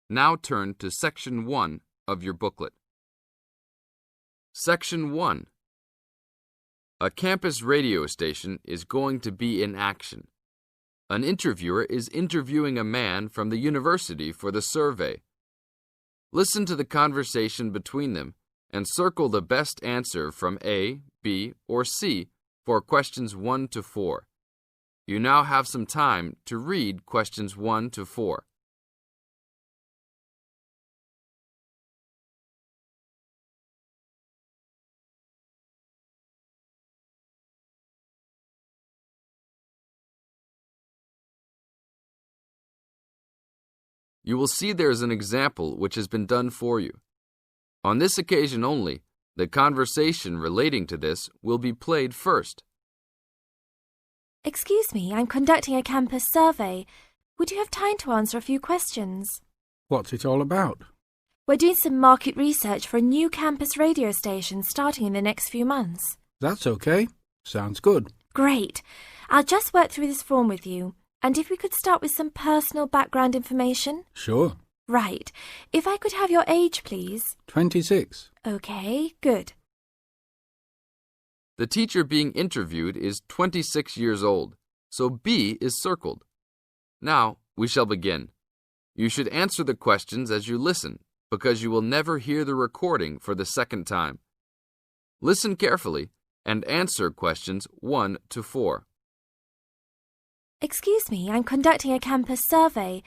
Now turn to Section 1 of your booklet. Section 1. A campus radio station is going to be in action. An interviewer is interviewing a man from the university for the survey. Listen to the conversation between them and circle the best answer from A, B, or C for questions 1 to 4. You now have some time to read questions 1 to 4. You will see there is an example which has been done for you. On this occasion only, the conversation relating to this will be played first. Excuse me, I'm conducting a campus survey. Would you have time to answer a few questions? What's it all about? We're doing some market research for a new campus radio station starting in the next few months. That's okay. Sounds good. Great. I'll just work through this form with you. And if we could start with some personal background information? Sure. Right. If I could have your age, please. 26. Okay, good. The teacher being interviewed is 26 years old, so B is circled. Now, we shall begin. You should answer the questions as you listen, because you will never hear the recording for the second time. Listen carefully and answer questions 1 to 4. Excuse me, I'm conducting a campus survey.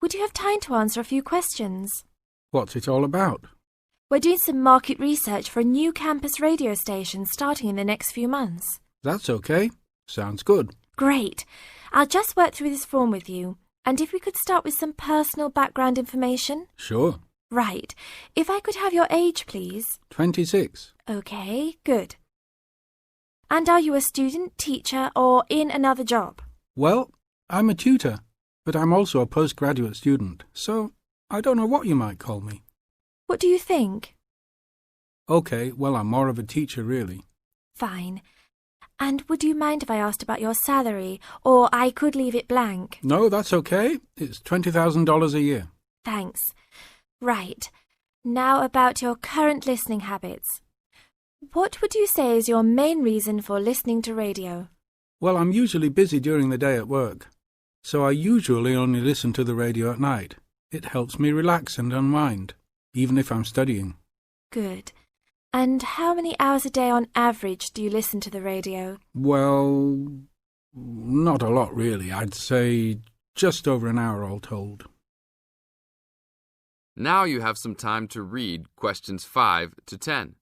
Would you have time to answer a few questions? What's it all about? We're doing some market research for a new campus radio station starting in the next few months. That's okay. Sounds good. Great. I'll just work through this form with you. And if we could start with some personal background information? Sure. Right. If I could have your age, please. 26. Okay, good. And are you a student, teacher, or in another job? Well, I'm a tutor, but I'm also a postgraduate student, so I don't know what you might call me. What do you think? Okay, well, I'm more of a teacher, really. Fine. And would you mind if I asked about your salary, or I could leave it blank? No, that's okay. It's $20,000 a year. Thanks. Right. Now about your current listening habits. What would you say is your main reason for listening to radio? Well, I'm usually busy during the day at work, so I usually only listen to the radio at night. It helps me relax and unwind, even if I'm studying. Good. And how many hours a day on average do you listen to the radio? Well, not a lot really. I'd say just over an hour all told. Now you have some time to read questions 5 to 10.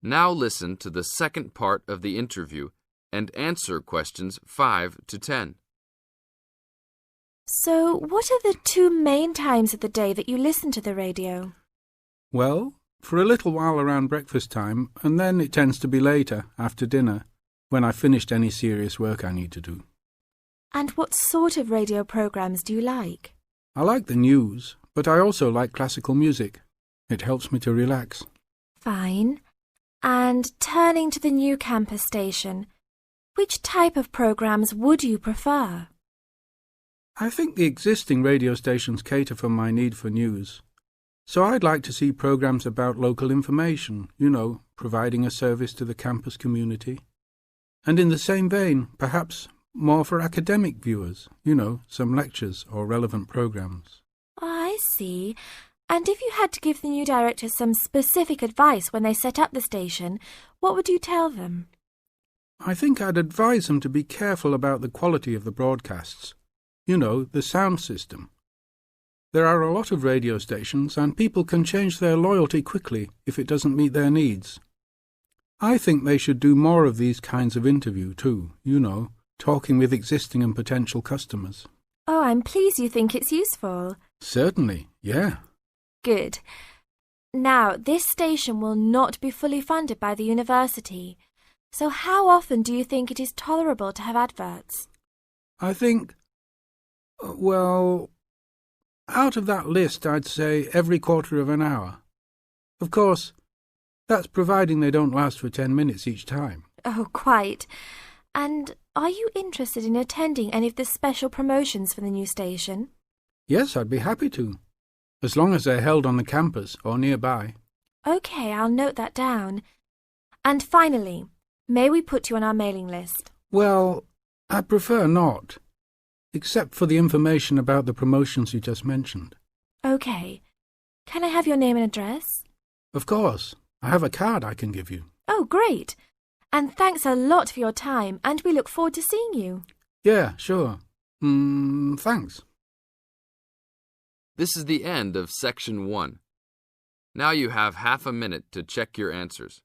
Now listen to the second part of the interview and answer questions 5 to 10. So, what are the 2 main times of the day that you listen to the radio? Well, for a little while around breakfast time, and then it tends to be later, after dinner, when I've finished any serious work I need to do. And what sort of radio programs do you like? I like the news, but I also like classical music. It helps me to relax. Fine. And turning to the new campus station, which type of programs would you prefer? I think the existing radio stations cater for my need for news. So I'd like to see programs about local information, providing a service to the campus community. And in the same vein, perhaps more for academic viewers, some lectures or relevant programs. I see. And if you had to give the new director some specific advice when they set up the station, what would you tell them? I think I'd advise them to be careful about the quality of the broadcasts. The sound system. There are a lot of radio stations, and people can change their loyalty quickly if it doesn't meet their needs. I think they should do more of these kinds of interview too, talking with existing and potential customers. Oh, I'm pleased you think it's useful. Certainly, yeah. Good. Now, this station will not be fully funded by the university. So how often do you think it is tolerable to have adverts? I think, well, out of that list I'd say every quarter of an hour. Of course, that's providing they don't last for 10 minutes each time. Oh, quite. And are you interested in attending any of the special promotions for the new station? Yes, I'd be happy to, as long as they're held on the campus or nearby. OK, I'll note that down. And finally, may we put you on our mailing list? Well, I prefer not, except for the information about the promotions you just mentioned. OK. Can I have your name and address? Of course. I have a card I can give you. Oh, great. And thanks a lot for your time, and we look forward to seeing you. Yeah, sure. Thanks. This is the end of Section 1. Now you have half a minute to check your answers.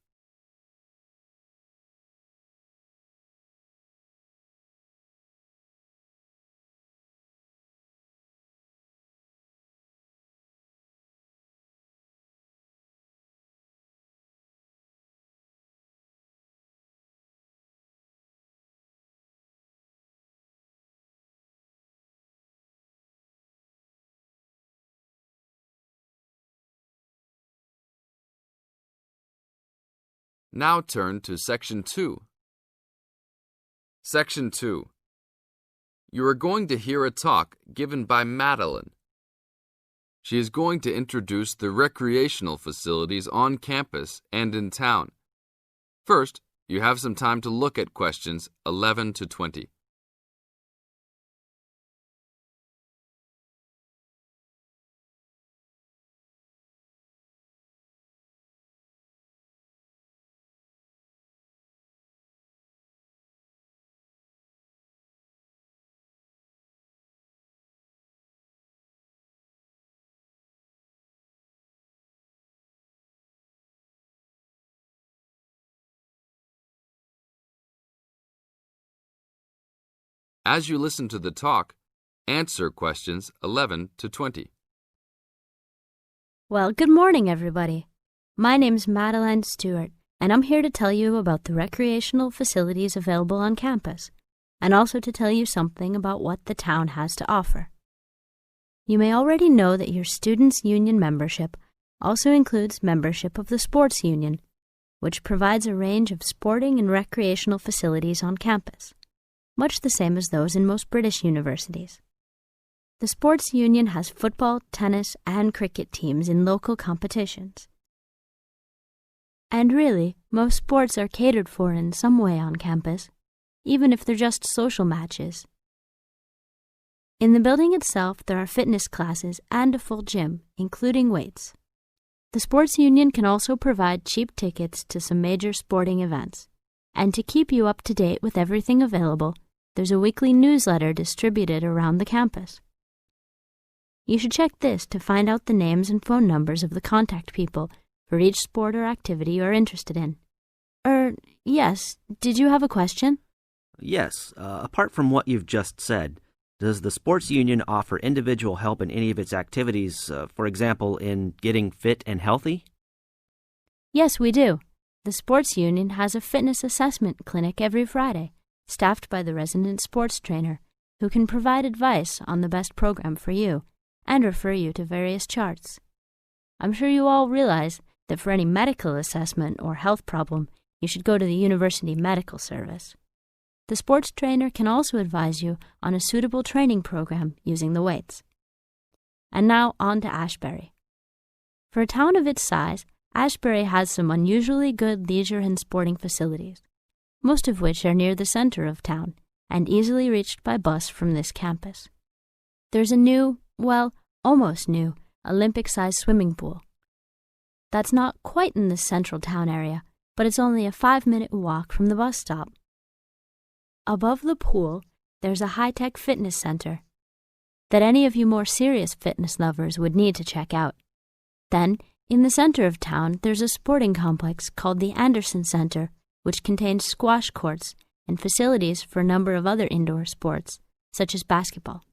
Now turn to Section 2. Section 2. You are going to hear a talk given by Madeline. She is going to introduce the recreational facilities on campus and in town. First, you have some time to look at questions 11 to 20. As you listen to the talk, answer questions 11 to 20. Well, good morning, everybody. My name's Madeline Stewart, and I'm here to tell you about the recreational facilities available on campus, and also to tell you something about what the town has to offer. You may already know that your Students' Union membership also includes membership of the Sports Union, which provides a range of sporting and recreational facilities on campus, much the same as those in most British universities. The Sports Union has football, tennis, and cricket teams in local competitions. And really, most sports are catered for in some way on campus, even if they're just social matches. In the building itself, there are fitness classes and a full gym, including weights. The Sports Union can also provide cheap tickets to some major sporting events. And to keep you up to date with everything available, there's a weekly newsletter distributed around the campus. You should check this to find out the names and phone numbers of the contact people for each sport or activity you're interested in. Yes, did you have a question? Yes, apart from what you've just said, does the Sports Union offer individual help in any of its activities, for example, in getting fit and healthy? Yes, we do. The Sports Union has a fitness assessment clinic every Friday, staffed by the resident sports trainer, who can provide advice on the best program for you and refer you to various charts. I'm sure you all realize that for any medical assessment or health problem, you should go to the University Medical Service. The sports trainer can also advise you on a suitable training program using the weights. And now on to Ashbury. For a town of its size, Ashbury has some unusually good leisure and sporting facilities, most of which are near the center of town and easily reached by bus from this campus. There's a new, well, almost new, Olympic-sized swimming pool. That's not quite in the central town area, but it's only a 5-minute walk from the bus stop. Above the pool, there's a high-tech fitness center that any of you more serious fitness lovers would need to check out. Then, in the center of town, there's a sporting complex called the Anderson Center, which contains squash courts and facilities for a number of other indoor sports, such as basketball.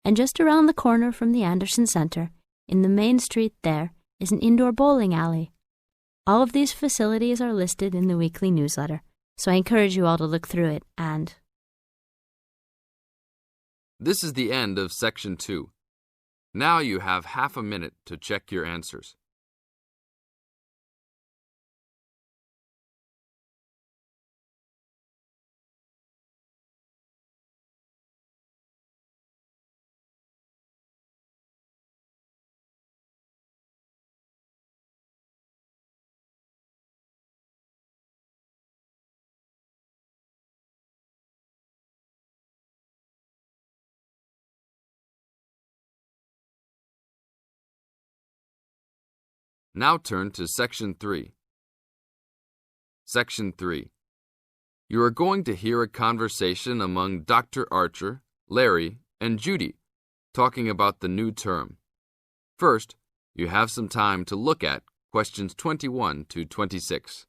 And just around the corner from the Anderson Center, in the main street there, is an indoor bowling alley. All of these facilities are listed in the weekly newsletter, so I encourage you all to look through it and This is the end of Section 2. Now you have half a minute to check your answers. Now turn to Section 3. Section 3. You are going to hear a conversation among Dr. Archer, Larry, and Judy, talking about the new term. First, you have some time to look at questions 21 to 26.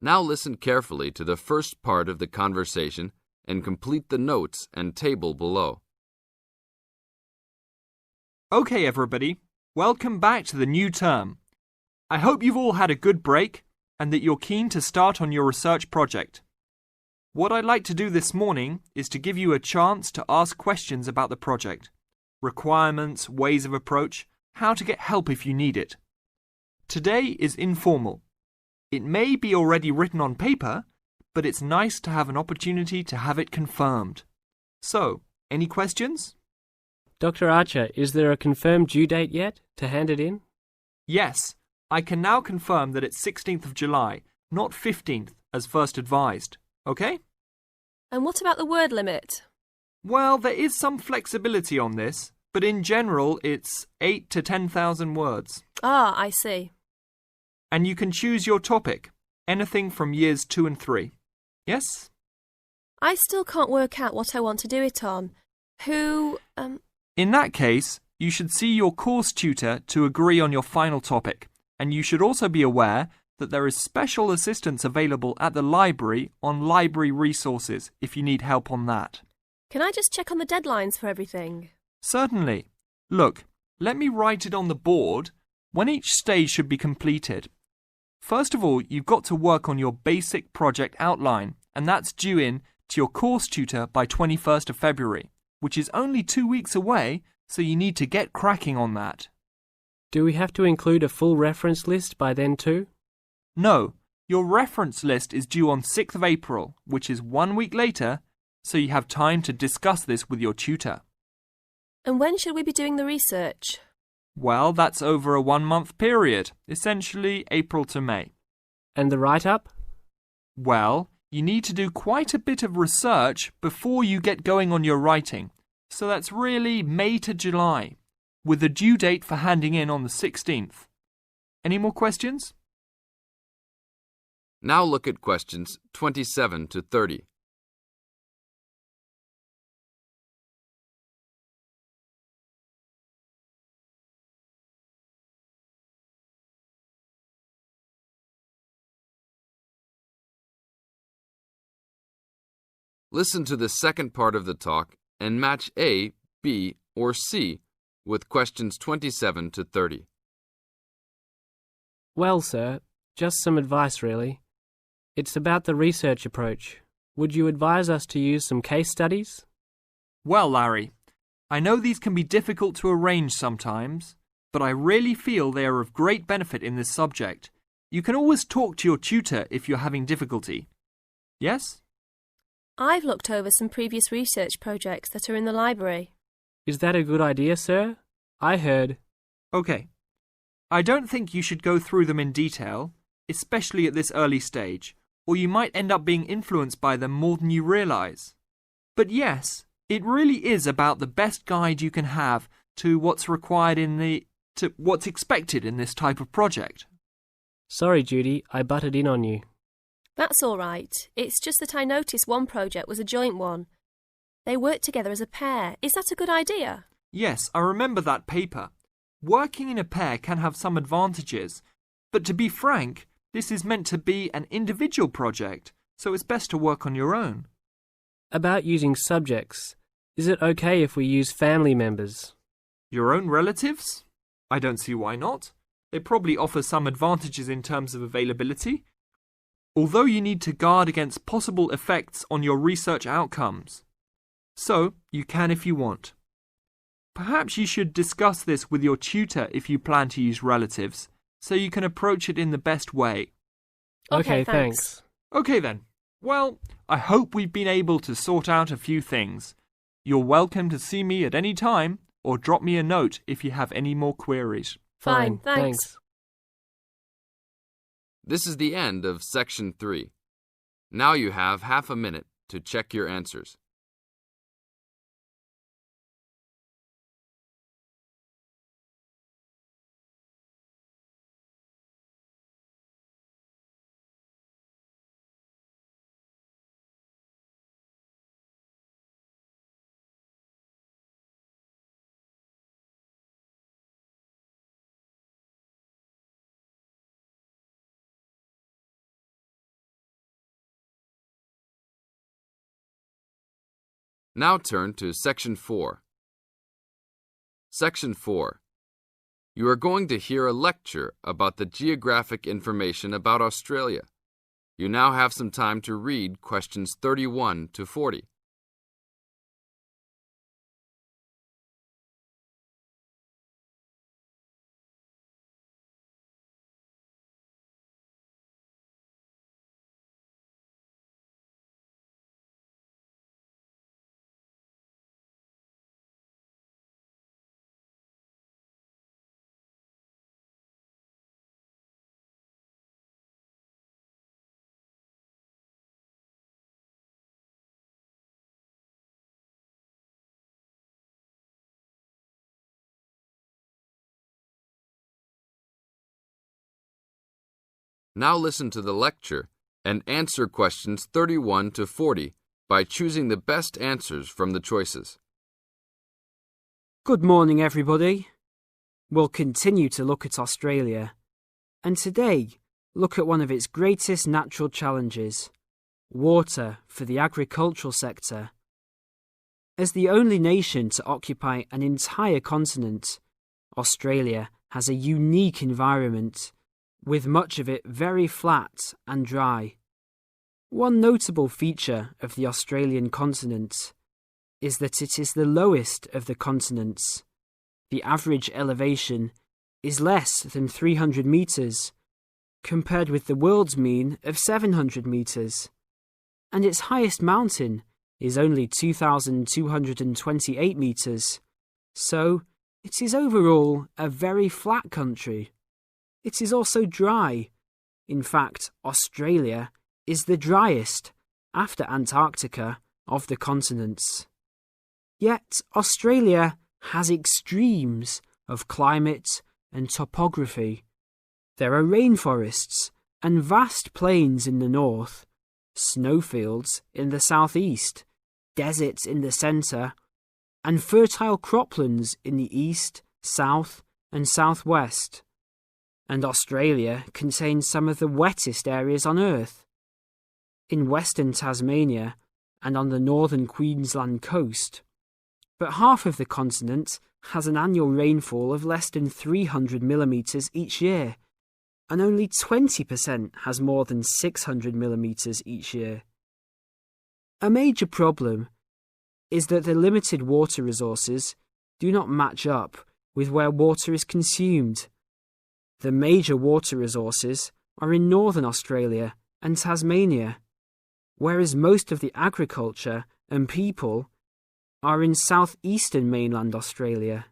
Now listen carefully to the first part of the conversation and complete the notes and table below. Okay, everybody, welcome back to the new term. I hope you've all had a good break and that you're keen to start on your research project. What I'd like to do this morning is to give you a chance to ask questions about the project, requirements, ways of approach, how to get help if you need it. Today is informal. It may be already written on paper, but it's nice to have an opportunity to have it confirmed. So, any questions? Dr. Archer, is there a confirmed due date yet to hand it in? Yes, I can now confirm that it's 16th of July, not 15th, as first advised. Okay? And what about the word limit? Well, there is some flexibility on this, but in general it's 8 to 10,000 words. Ah, I see. And you can choose your topic, anything from years 2 and 3. Yes? I still can't work out what I want to do it on. In that case, you should see your course tutor to agree on your final topic, and you should also be aware that there is special assistance available at the library on library resources if you need help on that. Can I just check on the deadlines for everything? Certainly. Look, let me write it on the board when each stage should be completed. First of all, you've got to work on your basic project outline, and that's due in to your course tutor by 21st of February, which is only 2 weeks away, so you need to get cracking on that. Do we have to include a full reference list by then too? No, your reference list is due on 6th of April, which is 1 week later, so you have time to discuss this with your tutor. And when should we be doing the research? Well, that's over a 1-month period, essentially April to May. And the write-up? Well, you need to do quite a bit of research before you get going on your writing, so that's really May to July, with the due date for handing in on the 16th. Any more questions? Now look at questions 27 to 30. Listen to the second part of the talk and match A, B, or C with questions 27 to 30. Well, sir, just some advice really. It's about the research approach. Would you advise us to use some case studies? Well, Larry, I know these can be difficult to arrange sometimes, but I really feel they are of great benefit in this subject. You can always talk to your tutor if you're having difficulty. Yes? I've looked over some previous research projects that are in the library. Is that a good idea, sir? I heard... Okay. I don't think you should go through them in detail, especially at this early stage, or you might end up being influenced by them more than you realise. But yes, it really is about the best guide you can have to what's required to what's expected in this type of project. Sorry, Judy, I butted in on you. That's all right. It's just that I noticed one project was a joint one. They work together as a pair. Is that a good idea? Yes, I remember that paper. Working in a pair can have some advantages, but to be frank, this is meant to be an individual project, so it's best to work on your own. About using subjects, is it okay if we use family members? Your own relatives? I don't see why not. They probably offer some advantages in terms of availability, although you need to guard against possible effects on your research outcomes. So, you can if you want. Perhaps you should discuss this with your tutor if you plan to use relatives, so you can approach it in the best way. Okay, thanks. Okay then. Well, I hope we've been able to sort out a few things. You're welcome to see me at any time, or drop me a note if you have any more queries. Fine, thanks. This is the end of Section 3. Now you have half a minute to check your answers. Now turn to Section 4. Section 4. You are going to hear a lecture about the geographic information about Australia. You now have some time to read questions 31 to 40. Now listen to the lecture and answer questions 31 to 40 by choosing the best answers from the choices. Good morning, everybody. We'll continue to look at Australia, and today look at one of its greatest natural challenges, water for the agricultural sector. As the only nation to occupy an entire continent, Australia has a unique environment, with much of it very flat and dry. One notable feature of the Australian continent is that it is the lowest of the continents. The average elevation is less than 300 metres, compared with the world's mean of 700 metres, and its highest mountain is only 2,228 metres, so it is overall a very flat country. It is also dry. In fact, Australia is the driest, after Antarctica, of the continents. Yet Australia has extremes of climate and topography. There are rainforests and vast plains in the north, snowfields in the southeast, deserts in the centre, and fertile croplands in the east, south, and southwest. And Australia contains some of the wettest areas on Earth. In western Tasmania and on the northern Queensland coast. But half of the continent has an annual rainfall of less than 300 millimetres each year, and only 20% has more than 600 millimetres each year. A major problem is that the limited water resources do not match up with where water is consumed. The major water resources are in northern Australia and Tasmania, whereas most of the agriculture and people are in southeastern mainland Australia.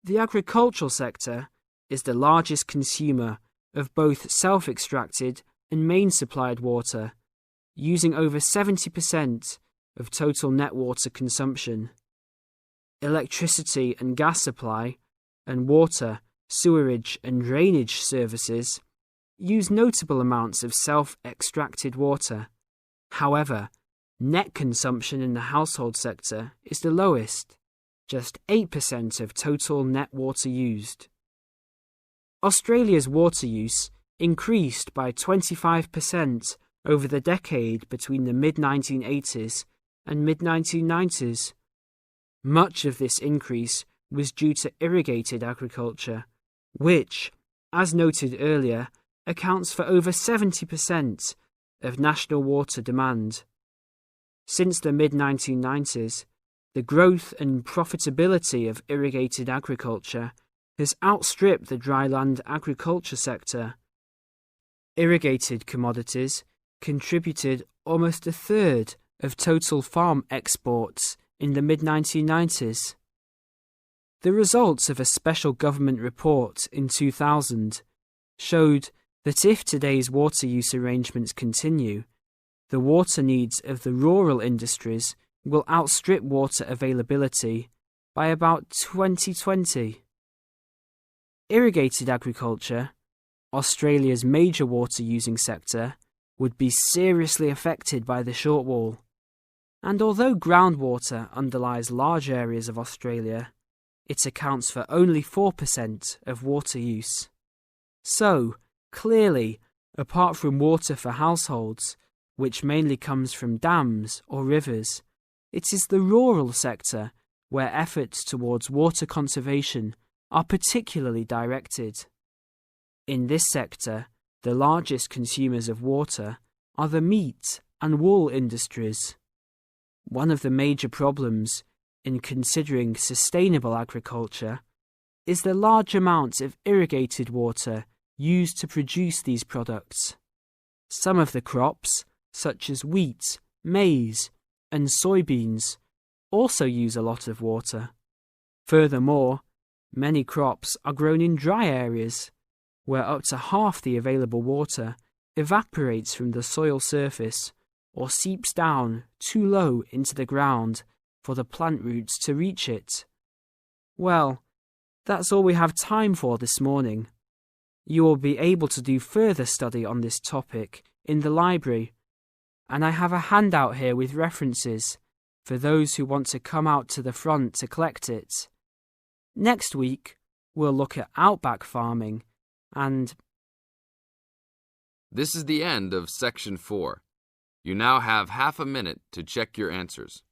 The agricultural sector is the largest consumer of both self-extracted and main-supplied water, using over 70% of total net water consumption. Electricity and gas supply, and water, sewerage and drainage services use notable amounts of self-extracted water. However, Net consumption in the household sector is the lowest, just 8% of total net water used. Australia's water use increased by 25% over the decade between the mid-1980s and mid-1990s. Much of this increase was due to irrigated agriculture, which, as noted earlier, accounts for over 70% of national water demand. Since the mid-1990s, the growth and profitability of irrigated agriculture has outstripped the dryland agriculture sector. Irrigated commodities contributed almost a third of total farm exports in the mid-1990s. The results of a special government report in 2000 showed that if today's water use arrangements continue, the water needs of the rural industries will outstrip water availability by about 2020. Irrigated agriculture, Australia's major water-using sector, would be seriously affected by the shortfall. And although groundwater underlies large areas of Australia, it accounts for only 4% of water use. So, clearly, apart from water for households, which mainly comes from dams or rivers, it is the rural sector where efforts towards water conservation are particularly directed. In this sector, the largest consumers of water are the meat and wool industries. One of the major problems in considering sustainable agriculture is the large amounts of irrigated water used to produce these products. Some of the crops, such as wheat, maize, and soybeans, also use a lot of water. Furthermore, many crops are grown in dry areas, where up to half the available water evaporates from the soil surface or seeps down too low into the ground for the plant roots to reach it. Well, that's all we have time for this morning. You will be able to do further study on this topic in the library, and I have a handout here with references for those who want to come out to the front to collect it. Next week, we'll look at outback farming and... This is the end of Section 4. You now have half a minute to check your answers.